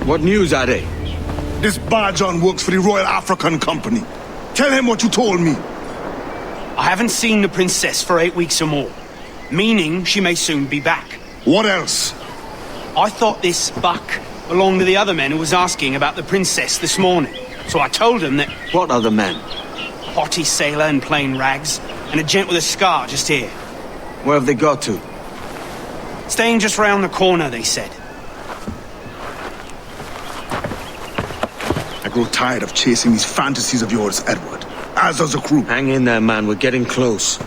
What news are they? This Barjon works for the Royal African Company. Tell him what you told me. I haven't seen the princess for 8 weeks or more, meaning she may soon be back. What else? I thought this buck belonged to the other men who was asking about the princess this morning. So I told him that... What other men? Haughty sailor in plain rags, and a gent with a scar just here. Where have they got to? Staying just round the corner, they said. I grow tired of chasing these fantasies of yours, Edward. As does the crew. Hang in there, man. We're getting close.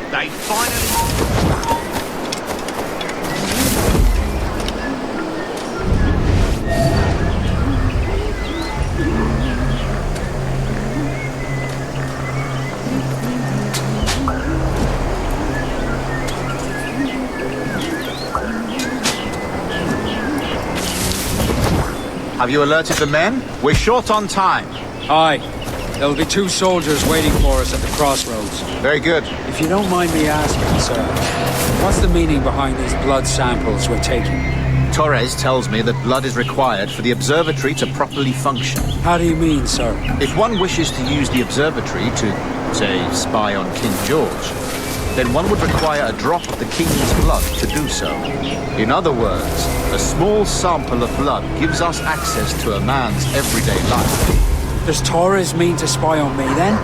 They finally... Have you alerted the men? We're short on time. Aye. There'll be 2 soldiers waiting for us at the crossroads. Very good. If you don't mind me asking, sir, what's the meaning behind these blood samples we're taking? Torres tells me that blood is required for the observatory to properly function. How do you mean, sir? If one wishes to use the observatory to, say, spy on King George, then one would require a drop of the king's blood to do so. In other words, a small sample of blood gives us access to a man's everyday life. Does Torres mean to spy on me, then?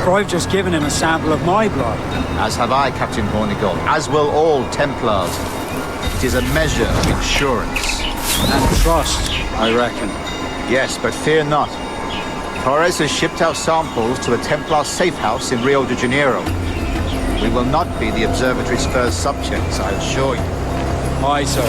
For I've just given him a sample of my blood. As have I, Captain Hornigold, as will all Templars. It is a measure of insurance. And trust, I reckon. Yes, but fear not. Torres has shipped out samples to a Templar safe house in Rio de Janeiro. We will not be the observatory's first subjects, I assure you. Aye, sir.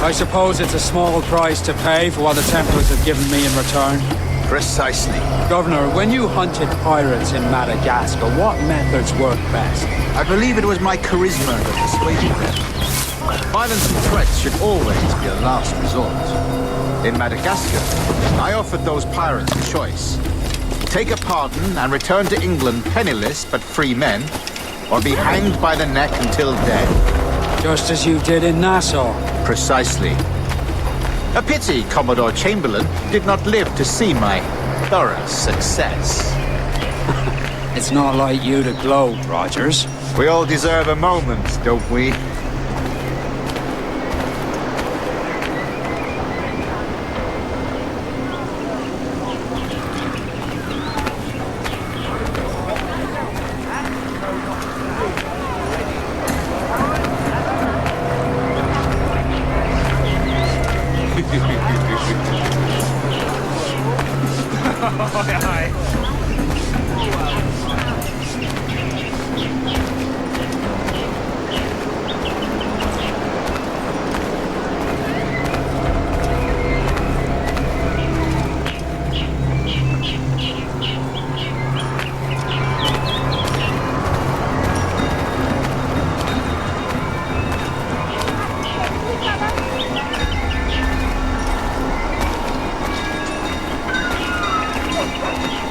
I suppose it's a small price to pay for what the Templars have given me in return. Precisely. Governor, when you hunted pirates in Madagascar, what methods worked best? I believe it was my charisma that persuaded them. Violence and threats should always be a last resort. In Madagascar, I offered those pirates a choice. Take a pardon and return to England penniless but free men, or be hanged by the neck until dead. Just as you did in Nassau. Precisely. A pity Commodore Chamberlain did not live to see my thorough success. It's not like you to gloat, Rogers. We all deserve a moment, don't we?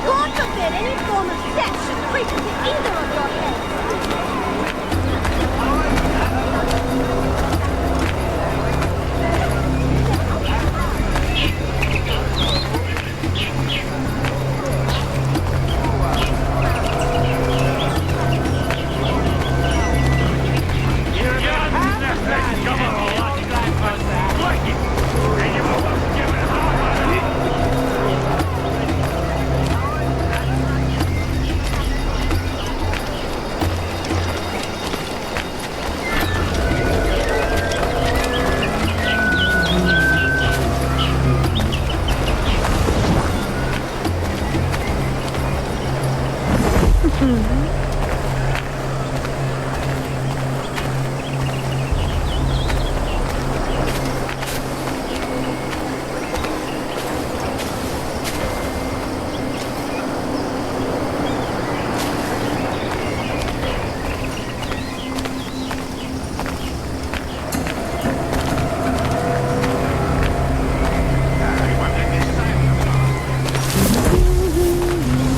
God forbid any form of sex should creep into either of your heads.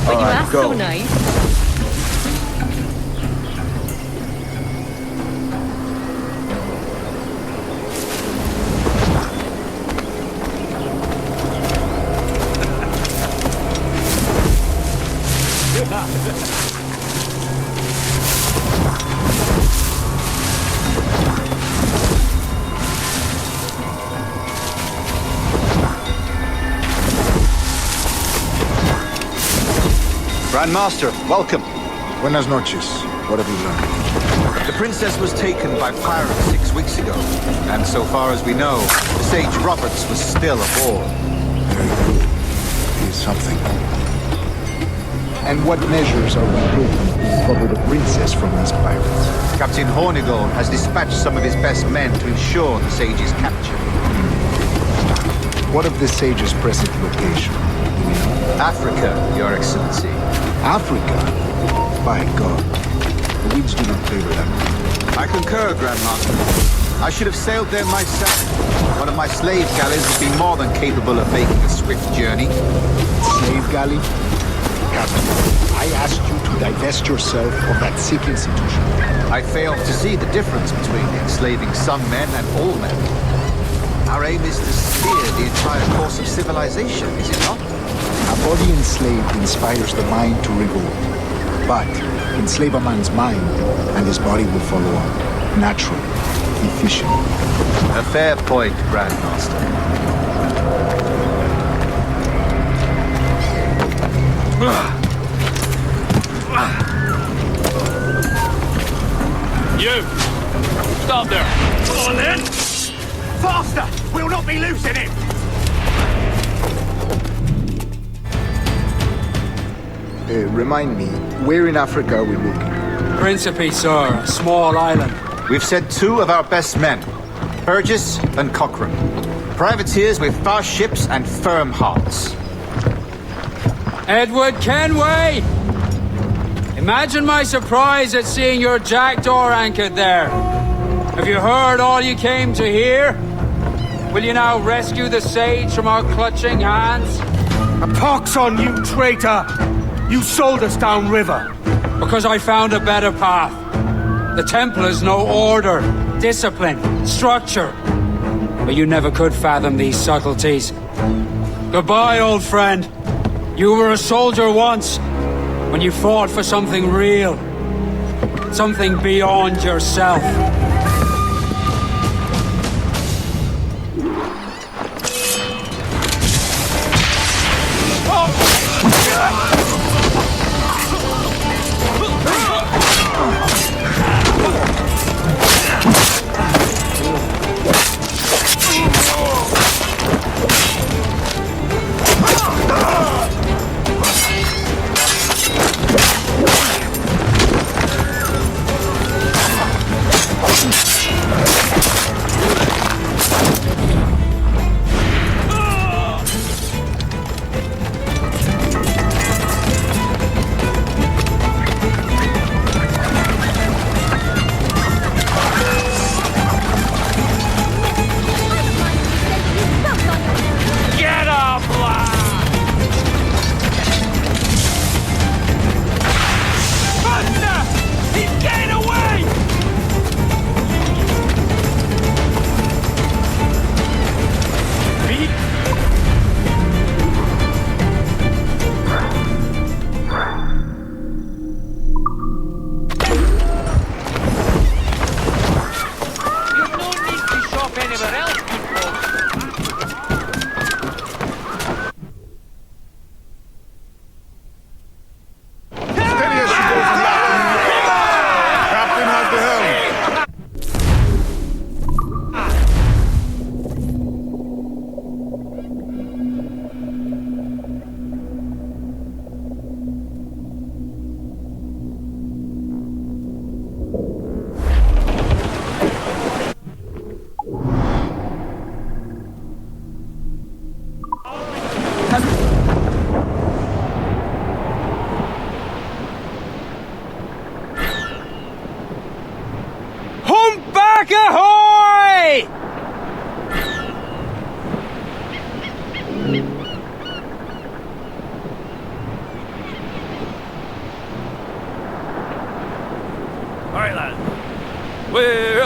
All right, go. So nice. Grandmaster, welcome. Buenas noches. What have you learned? The princess was taken by pirates 6 weeks ago, and so far as we know, the Sage Roberts was still aboard. Very good. Here's something. And what measures are we taking to recover the princess from these pirates? Captain Hornigold has dispatched some of his best men to ensure the Sage's capture. What of the Sage's present location? Do we know? Africa, Your Excellency. Africa? By God. The winds do not favor them. I concur, Grandmaster. I should have sailed there myself. One of my slave galleys would be more than capable of making a swift journey. Slave galley? Captain, I asked you to divest yourself of that sick institution. I failed to see the difference between enslaving some men and all men. Our aim is to steer the entire course of civilization, is it not? A body enslaved inspires the mind to revolt. But enslave a man's mind, and his body will follow on. Natural, efficient. A fair point, Grandmaster. You! Stop there! Come on then! Faster! We'll not be losing him! Remind me, where in Africa are we looking? Principe, sir. A small island. We've sent 2 of our best men, Burgess and Cochrane. Privateers with fast ships and firm hearts. Edward Kenway! Imagine my surprise at seeing your jackdaw anchored there. Have you heard all you came to hear? Will you now rescue the Sage from our clutching hands? A pox on you, traitor! You sold us downriver. Because I found a better path. The Templars know order, discipline, structure. But you never could fathom these subtleties. Goodbye, old friend. You were a soldier once, when you fought for something real. Something beyond yourself.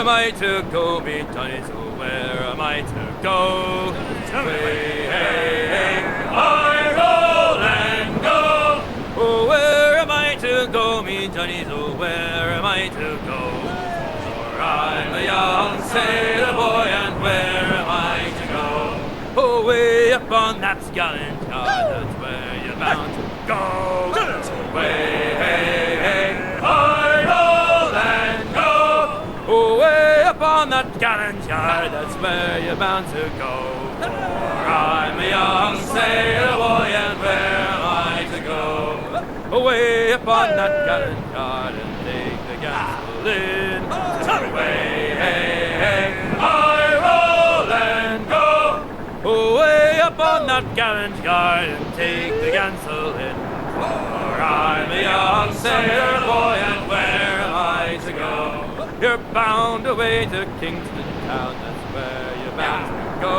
am I to go, me Johnny? So where am I to go? Way, hey, hey, I roll and go. Oh, where am I to go, me Johnny? So where am I to go? For I'm a young sailor boy, and where am I to go? Oh, way up on that gallant yard, that's where you're bound to go. Way, hey, hey, I roll and go. Oh, way up on that gallant yard, that's where you're bound to go. For I'm a young sailor boy, and where am I to go? Away up on that gallant yard and take the gansel in. Away, hey, hey, I roll and go. Away up on that gallant yard and take the gansel in. For I'm a young sailor boy, and where am I to go? You're bound away to Kingston town, that's where you're bound to go.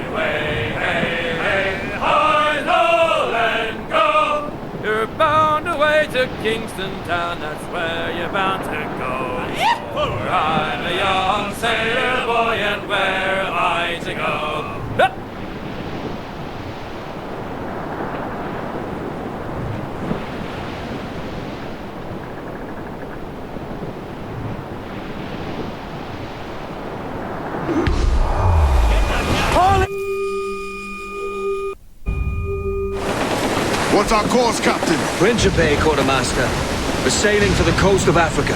Away, hey, hey, I roll and go. You're bound away to Kingston town, that's where you're bound to go. For I'm a young sailor boy, and where am I to go? What's our course, Captain? Principe, Quartermaster. We're sailing for the coast of Africa.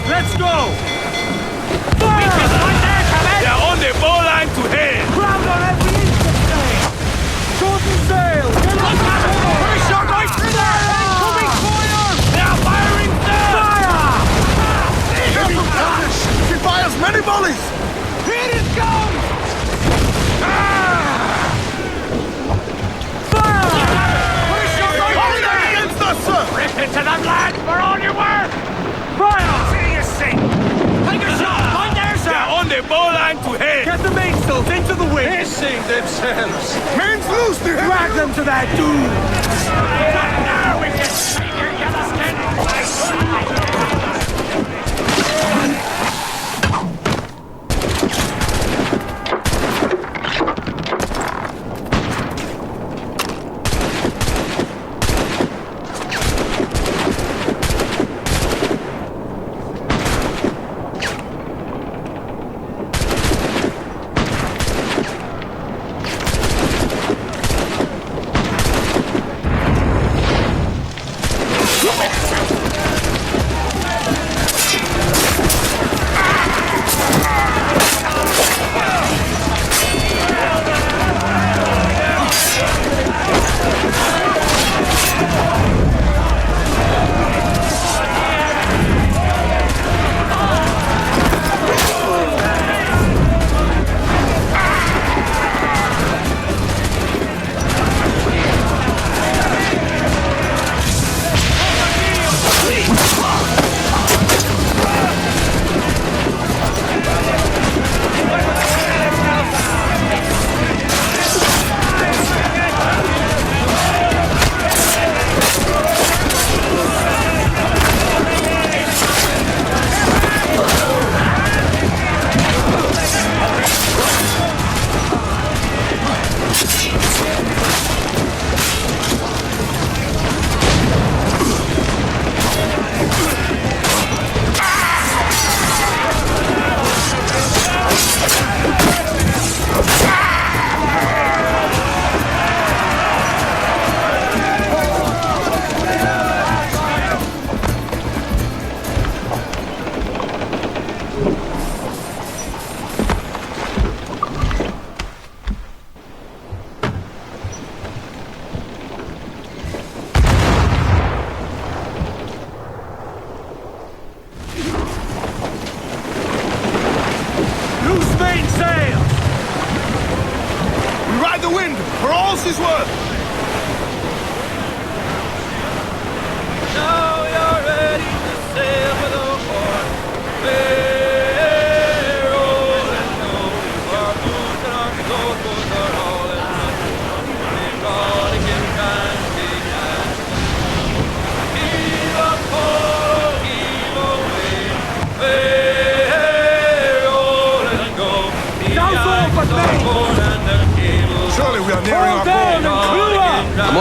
Let's go! Fire! They're on the bowline to head! Ground on every instant sail! Shorten sail! Push your right through there! Incoming fire! They are firing there! Fire! Careful, Captain! She fires many volleys! Here it comes! Fire! Push your right through there! Against us, sir! Rip into them, lads! For all you're worth! Fire! Take a shot! Right there, sir! They're on the bowline to head! Get the mainsails into the wind! Hissing themselves! Hands loose! Drag them to that dude! Now we can see your yellow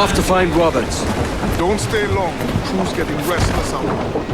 off to find Roberts. Don't stay long. Crew's getting restless out.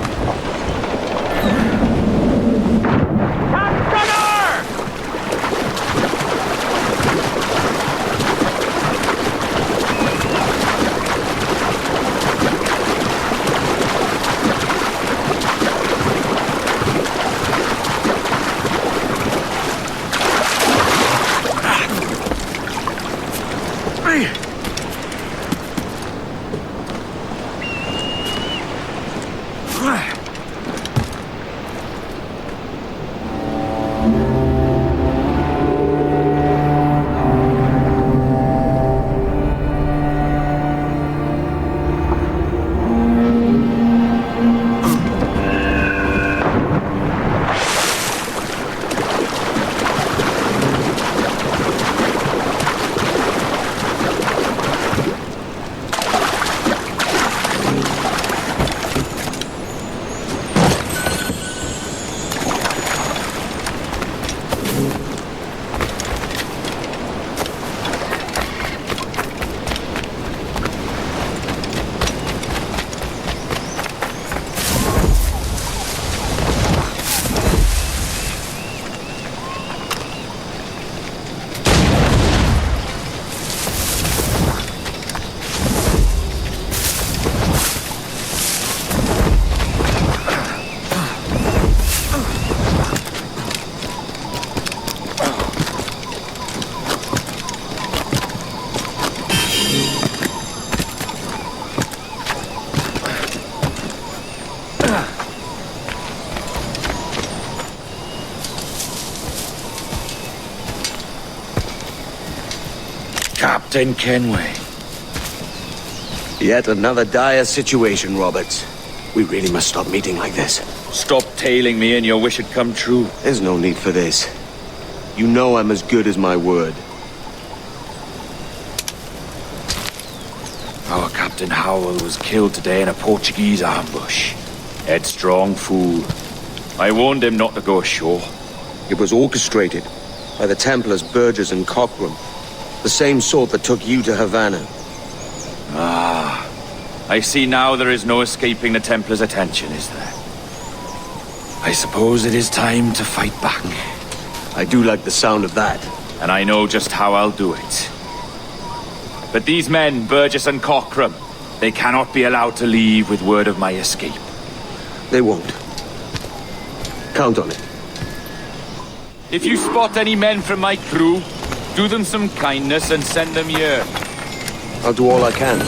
Captain Kenway. Yet another dire situation, Roberts. We really must stop meeting like this. Stop tailing me and your wish had come true. There's no need for this. You know I'm as good as my word. Our Captain Howell was killed today in a Portuguese ambush. Headstrong fool. I warned him not to go ashore. It was orchestrated by the Templars Burgess and Cockram. The same sort that took you to Havana. Ah, I see now there is no escaping the Templars' attention, is there? I suppose it is time to fight back. I do like the sound of that. And I know just how I'll do it. But these men, Burgess and Cockram, they cannot be allowed to leave with word of my escape. They won't. Count on it. If you spot any men from my crew, do them some kindness and send them here. I'll do all I can.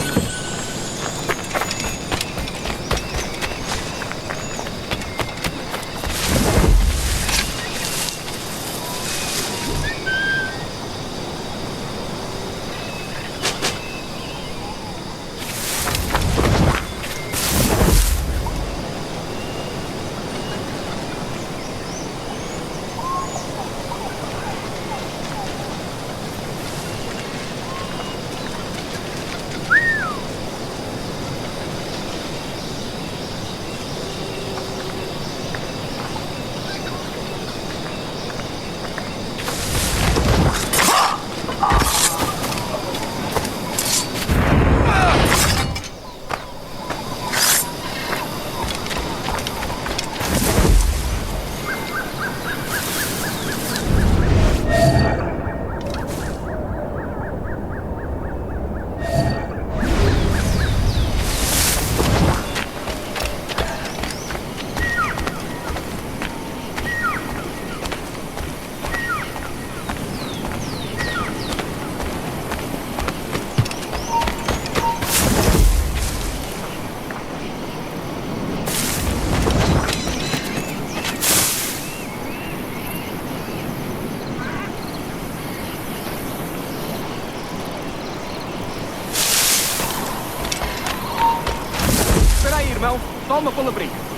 Toma pela briga.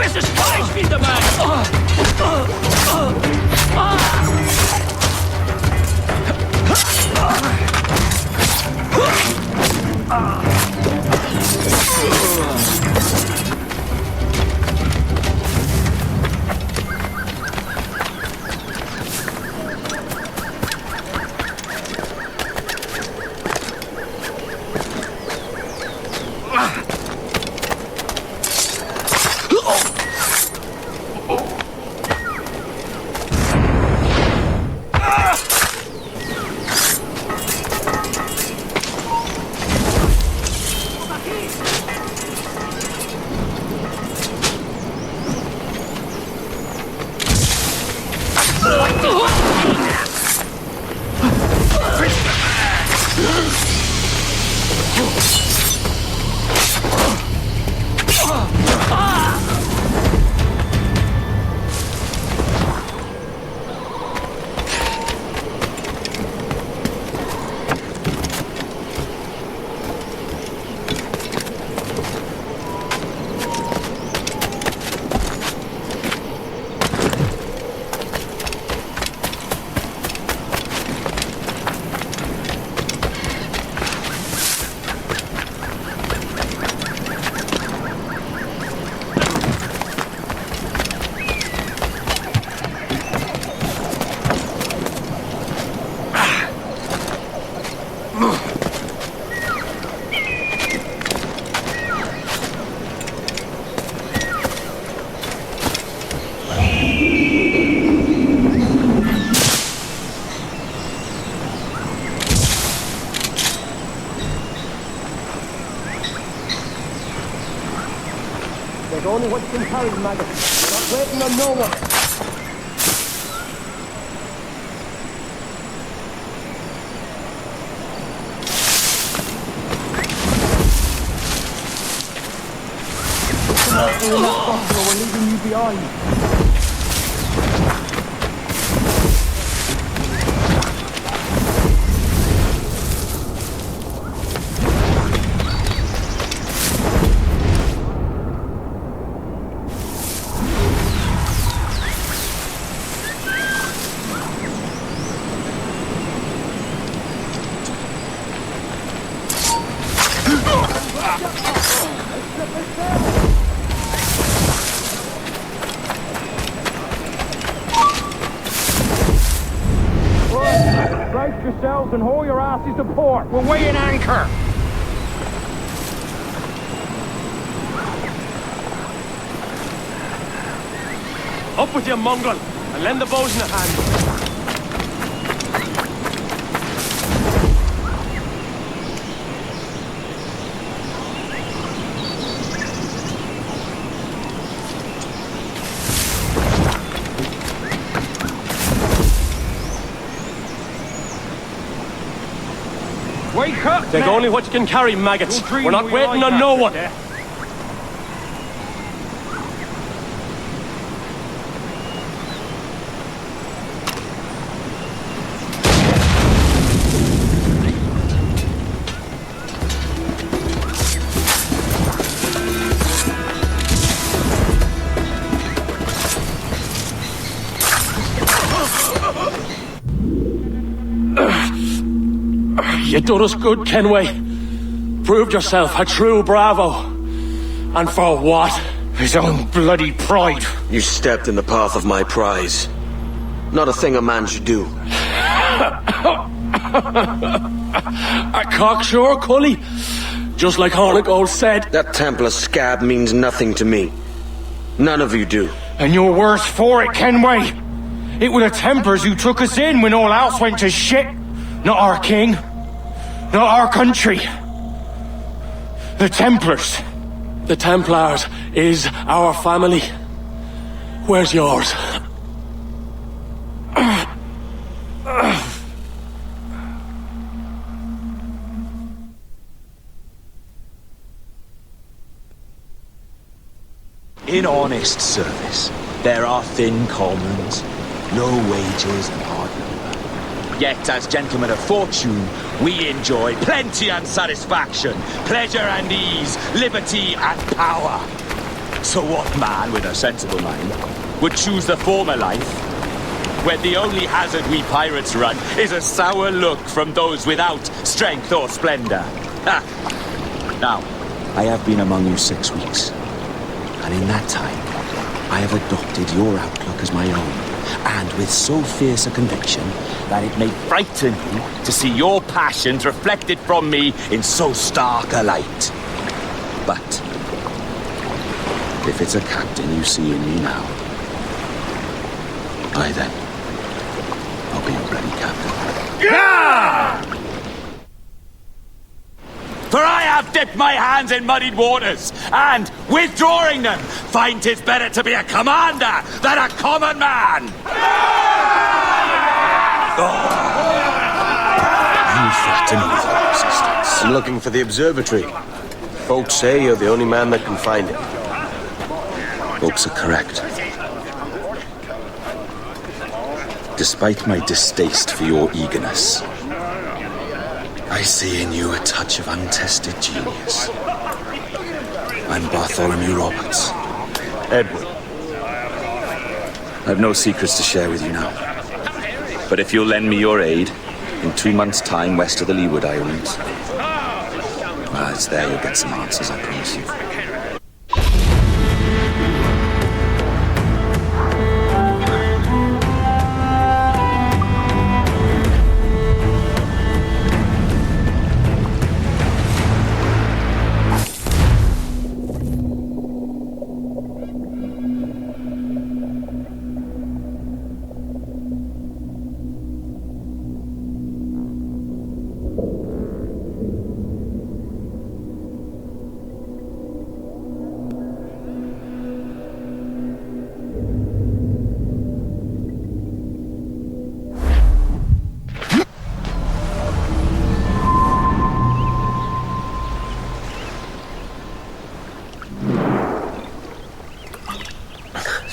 bestes Fleisch wieder mal! There's only what you can carry, maggot. We're not waiting on no one. We're leaving you behind. Brace yourselves and haul your asses to port. We're weighing anchor. Up with you, mongrel, and lend the bosun a hand. Wake up! Take only what you can carry, maggots. We're not waiting on no one. You done us good, Kenway. Proved yourself a true bravo. And for what? His own bloody pride. You stepped in the path of my prize. Not a thing a man should do. A cocksure, Cully. Just like Hornigold said. That Templar scab means nothing to me. None of you do. And you're worse for it, Kenway. It were the Templars who took us in when all else went to shit. Not our king. Not our country. The Templars. The Templars is our family. Where's yours? In honest service, there are thin commons, low wages and hard labor. Yet, as gentlemen of fortune, we enjoy plenty and satisfaction, pleasure and ease, liberty and power. So what man with a sensible mind would choose the former life, when the only hazard we pirates run is a sour look from those without strength or splendor? Ha! Now, I have been among you 6 weeks, and in that time, I have adopted your outlook as my own, and with so fierce a conviction that it may frighten you to see your passions reflected from me in so stark a light. But if it's a captain you see in me now, I then, I'll be your ready captain. Yeah! For I have dipped my hands in muddied waters, and, withdrawing them, find 'tis better to be a commander than a common man! You threaten with your resistance. I'm looking for the observatory. Folks say you're the only man that can find it. Folks are correct. Despite my distaste for your eagerness, I see in you a touch of untested genius. I'm Bartholomew Roberts. Edward. I've no secrets to share with you now. But if you'll lend me your aid, in 2 months' time west of the Leeward Islands, well, it's there you'll get some answers, I promise you.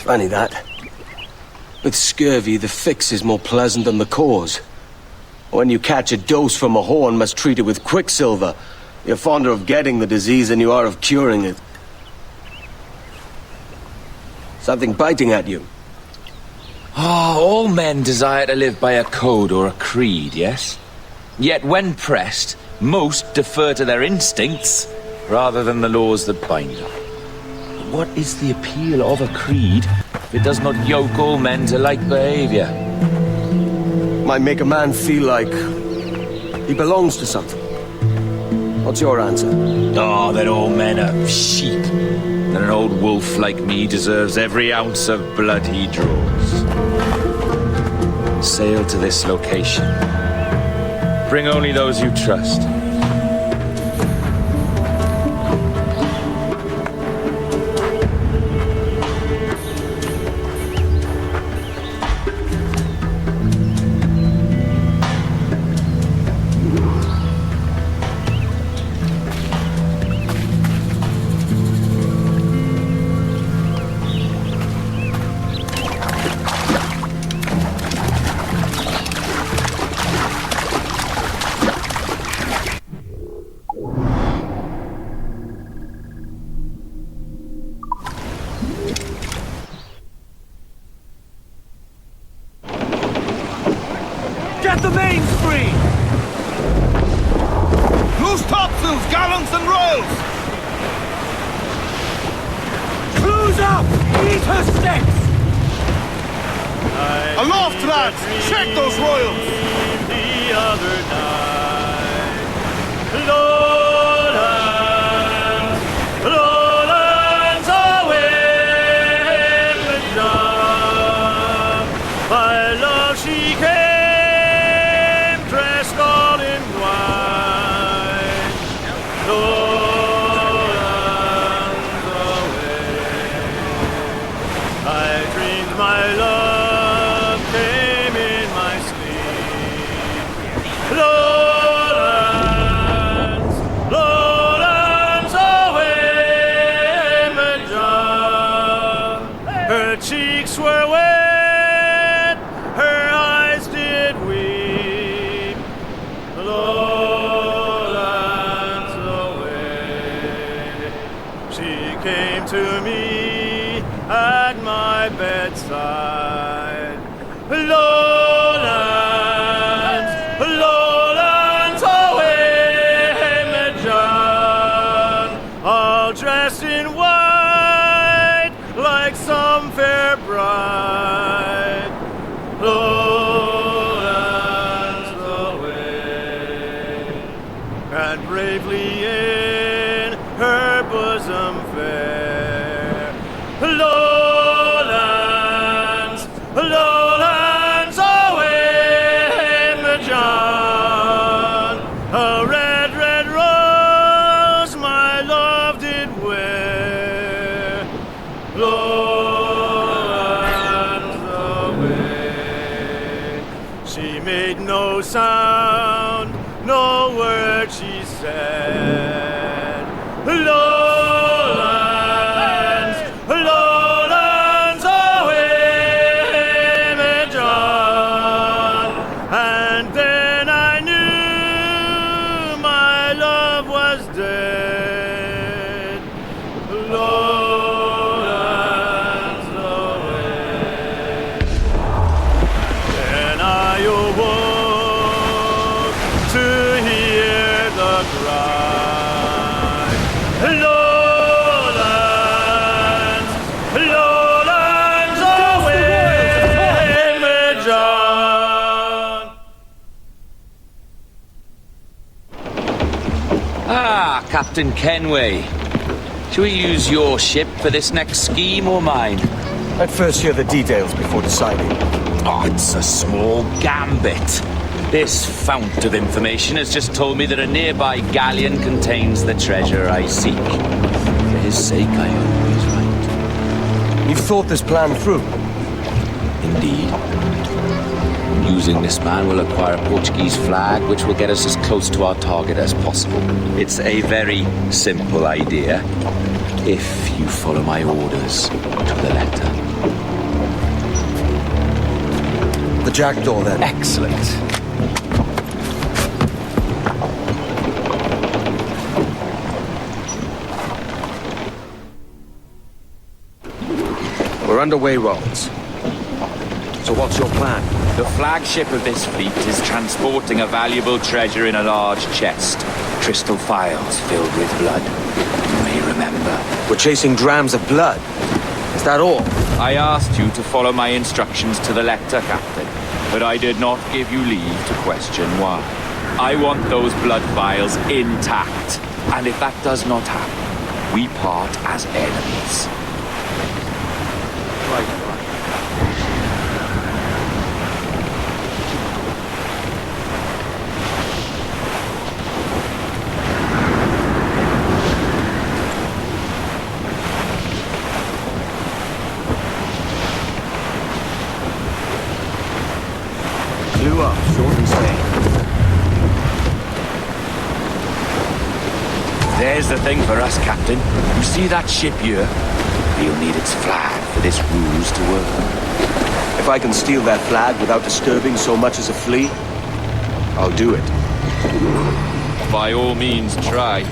Funny that. With scurvy, the fix is more pleasant than the cause. When you catch a dose from a horn, must treat it with quicksilver. You're fonder of getting the disease than you are of curing it. Something biting at you. All men desire to live by a code or a creed, yes? Yet when pressed, most defer to their instincts rather than the laws that bind them. What is the appeal of a creed if it does not yoke all men to like behavior? Might make a man feel like he belongs to something. What's your answer? Oh, that all men are sheep. That an old wolf like me deserves every ounce of blood he draws. Sail to this location. Bring only those you trust. Get the mainspring! Loose topsails, gallants and royals! Cruise up! Eat her sticks! Aloft, lads! Check those royals! The other night, Lowlands, Lowlands are wind and drum. My love, she came dressed all in white. Lowlands away. I dreamed my love came in my sleep. Lowlands and bravely in her bosom fair. Lowlands, lowlands, away, John. A red, red rose my love did wear. Lowlands away. She made no sound, no word she said. Lowlands, lowlands, away, me John. And then I knew my love was dead. Lowlands, away. Then I awoke to hear the cry. Lowlands, lowlands, away, me John. Ah, Captain Kenway. Shall we use your ship for this next scheme or mine? I'd first hear the details before deciding. Oh, it's a small gambit. This fount of information has just told me that a nearby galleon contains the treasure I seek. For his sake, I always write. You've thought this plan through? Indeed. Using this man, we'll acquire a Portuguese flag, which will get us as close to our target as possible. It's a very simple idea, if you follow my orders to the letter. The jackdaw, then. Excellent. We're underway, Rollins. So what's your plan? The flagship of this fleet is transporting a valuable treasure in a large chest. Crystal phials filled with blood. You may remember. We're chasing drams of blood. Is that all? I asked you to follow my instructions to the letter, Captain, but I did not give you leave to question why. I want those blood vials intact, and if that does not happen, we part as enemies. Right. Clue up, short and stay. There's the thing for us, Captain. You see that ship here? We'll need its flag for this ruse to work. If I can steal that flag without disturbing so much as a flea, I'll do it. By all means, try.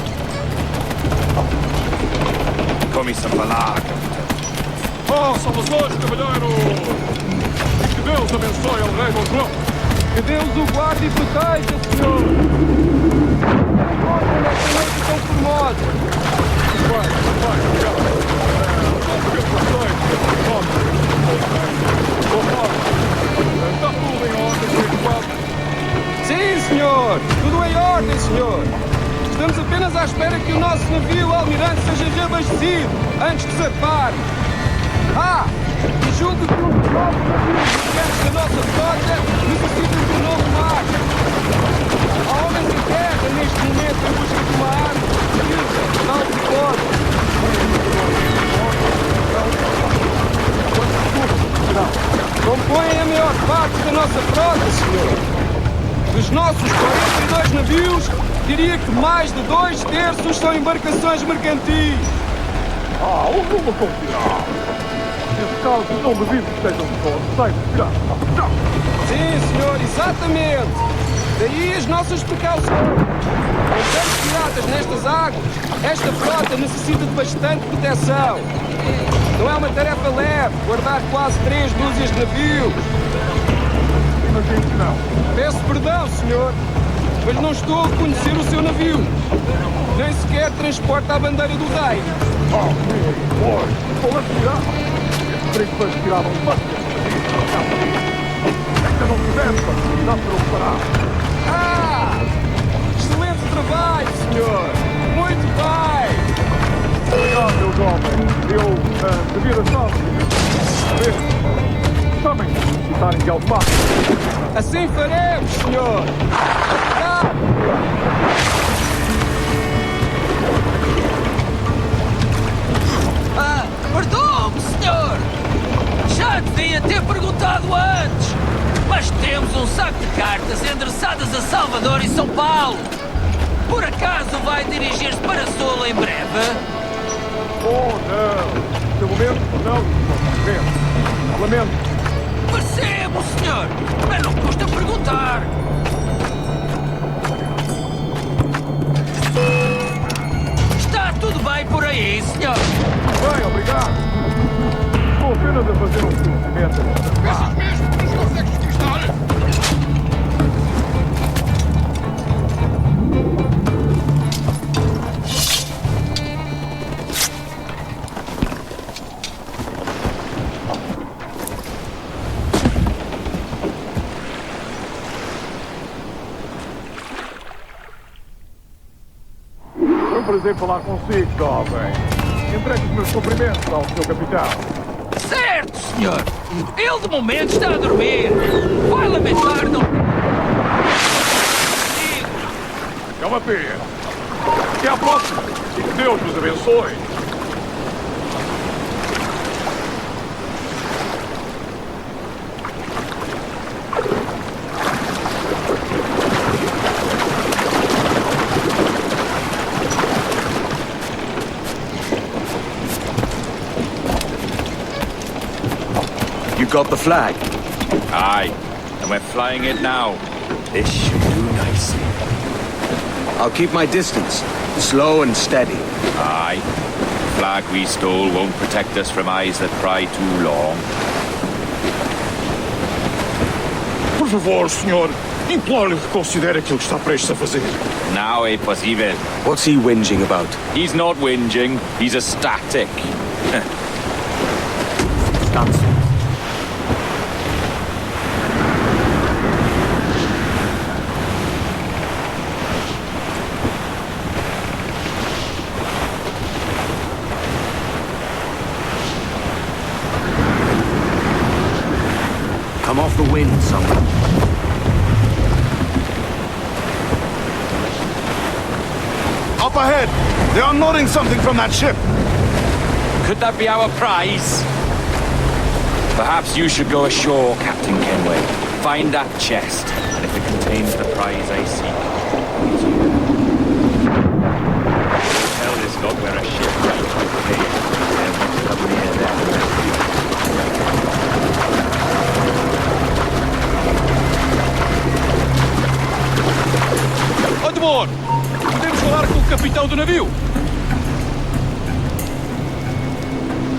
Commissar Falar, Capitão. Oh, somos nós, cavalheiro! Que Deus abençoe ao rei Dom João! Que Deus o guarde e proteja, senhor! Olha, nesta noite tão formosa! Vai, obrigado! Está tudo em ordem, por enquanto? Sim, senhor! Tudo em ordem, senhor! Estamos apenas à espera que o nosso navio almirante seja reabastecido antes de zarpar. Ah! E julgo que um dos novos navios da nossa frota necessita de um novo mar. Há homens em guerra neste momento em busca de uma arma não se pode. Compõem a maior parte da nossa frota, senhor. Dos nossos 42 navios, diria que mais de 2/3 são embarcações mercantis. Ah, uma confiar. Nesse caso, não duvido que estejam de fora. Sai, pirata. Sim, senhor, exatamente. Daí as nossas precauções. Com tantos piratas nestas águas, esta frota necessita de bastante proteção. Não é uma tarefa leve guardar quase 3 dúzias de navios. Imagino que não. Peço perdão, senhor, mas não estou a reconhecer o seu navio. Nem sequer transporta a bandeira do rei. Oh, pois, estou a tirar. Esses 3 fãs tiravam de bastante. Ainda não tivemos a possibilidade para o parar. Ah! Excelente trabalho! vai, senhor! Muito bem! Obrigado, meu jovem. Eu devia deixar. Também necessitarem de algo mais. Assim faremos, senhor! Perdoe-me, senhor! Já devia ter perguntado antes! Mas temos um saco de cartas endereçadas a Salvador e São Paulo! Por acaso vai dirigir-se para Sul em breve? Oh, não! De momento, não. Lamento. Percebo, senhor! Mas não custa perguntar! Está tudo bem por aí, senhor? Bem, obrigado. Estou apenas a fazer um conhecimento. Pensas mesmo que nos consegues desgastar? Foi um prazer falar consigo, jovem. Entregue os meus cumprimentos ao seu capitão. Certo, senhor! Ele de momento está a dormir! Vai lamentar, não... É uma pena. Até à próxima. E que Deus vos abençoe. You got the flag? Aye, and we're flying it now. This should do nicely. I'll keep my distance. Slow and steady. Aye. The flag we stole won't protect us from eyes that pry too long. Por favor, senhor. Imploro-lhe que considere aquilo que está prestes a fazer. Now é possível. What's he whinging about? He's not whinging, he's ecstatic. Come off the wind, someone. Up ahead! They are unloading something from that ship! Could that be our prize? Perhaps you should go ashore, Captain Kenway. Find that chest, and if it contains the prize I seek, tell this lot where a shipwreck took place, and what's come near them. Odmor! Podemos falar com o capitão do navio?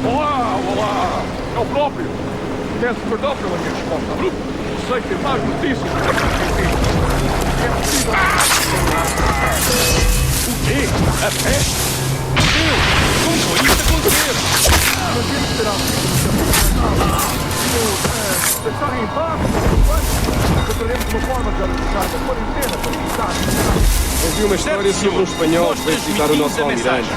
Olá, olá. É o próprio. Peço perdão pela minha resposta abrupta. Sei ter mais notícias. É possível. O quê? A peste? Deus! Como foi isso acontecer? Imagino que terá sido deixarem em paz. Encontraremos uma forma de organizar uma quarentena para evitar. Ouvi uma história sobre um espanhol que veio visitar o nosso almirante.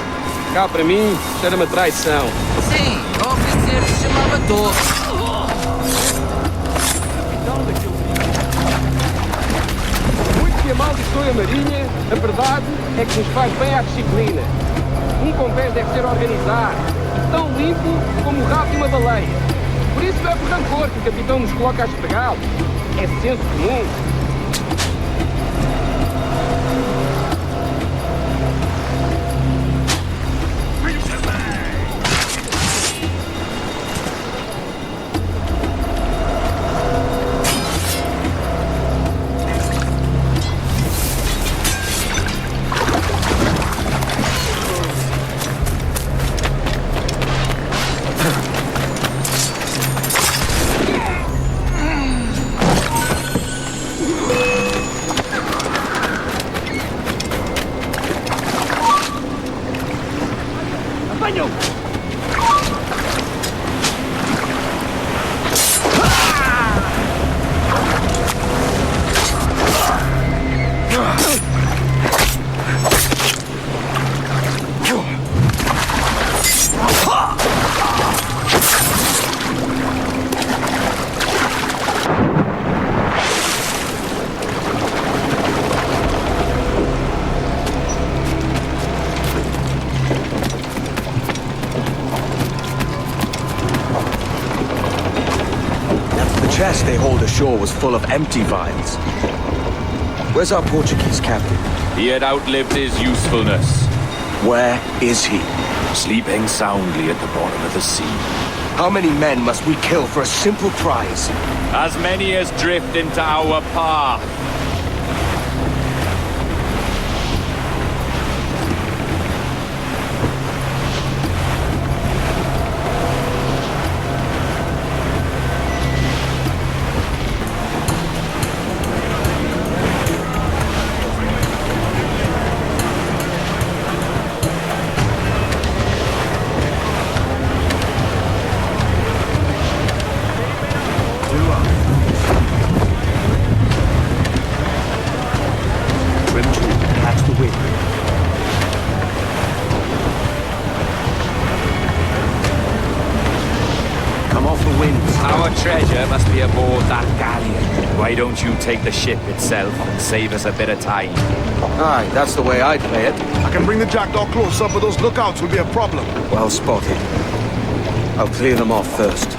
Cá, para mim, isto era uma traição. Sim, ao oferecer se chamava Torre. Muito que amaldiçoe a marinha, a verdade é que nos faz bem à disciplina. Um convés deve ser organizado, e tão limpo como o rabo de uma baleia. Por isso não é por rancor que o capitão nos coloca a esfregá-lo. É senso comum. shore was full of empty vials. Where's our Portuguese captain? He had outlived his usefulness. Where is he? Sleeping soundly at the bottom of the sea. How many men must we kill for a simple prize? As many as drift into our path. Our treasure must be aboard that galleon. Why don't you take the ship itself and save us a bit of time? Aye, that's the way I'd play it. I can bring the jackdaw closer, but those lookouts will be a problem. Well spotted. I'll clear them off first.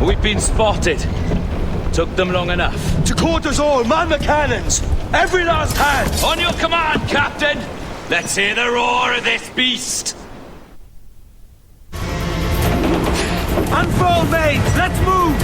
We've been spotted. Took them long enough. To quarters all, man the cannons! Every last hand! On your command, Captain! Let's hear the roar of this beast! Unfold, mates! Let's move!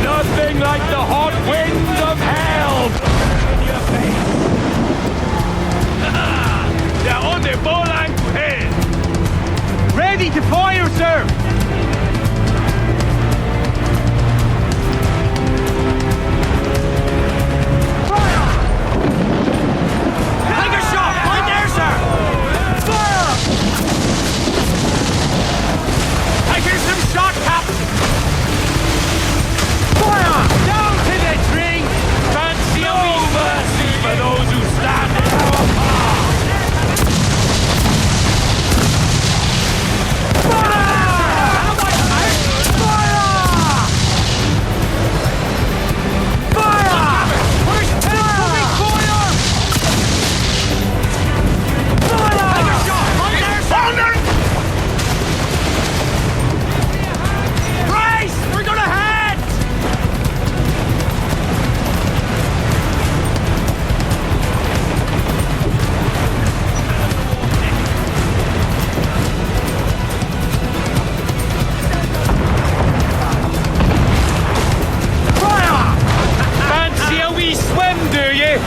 Nothing like the hot winds of hell! In your face! They're on their bowline to hell! Ready to fire, sir! Fire! Take a shot! Right there, sir! Fire! Taking some shot, Captain! Fire! Down to the tree! Fancy no mercy for those who stand in our path! Fire! Fire! Fire! Where's incoming fire? Fire! Take a shot! Right there, Sounder! Brace! We're gonna head! Fancy a wee swim, do you?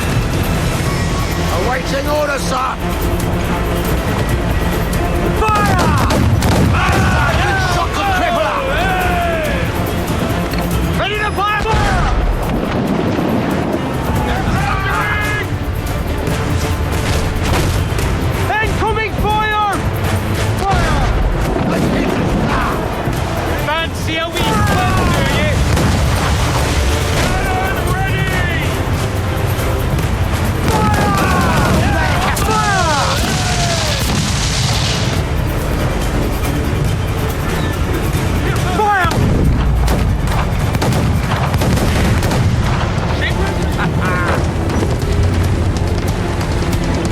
Awaiting orders, sir. Fire! Shock the crippler. Ready to fire! Incoming fire! Fire! Fancy a wee swim, do you? Cannon ready! Fire! Fire! Fire!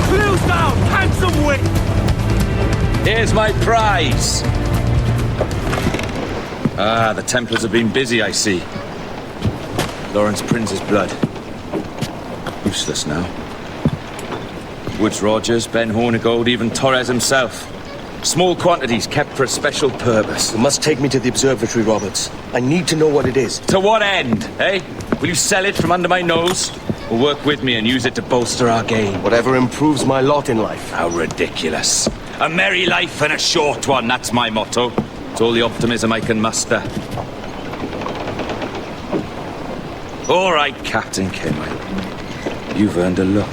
Close down! Handsome wick! Here's my prize. Ah, the Templars have been busy, I see. Lawrence Prince's blood. Useless now. Woods Rogers, Ben Hornigold, even Torres himself. Small quantities kept for a special purpose. You must take me to the observatory, Roberts. I need to know what it is. To what end, eh? Will you sell it from under my nose? Or work with me and use it to bolster our gain? Whatever improves my lot in life. How ridiculous. A merry life and a short one, that's my motto. It's all the optimism I can muster. All right, Captain Kenway. You've earned a look.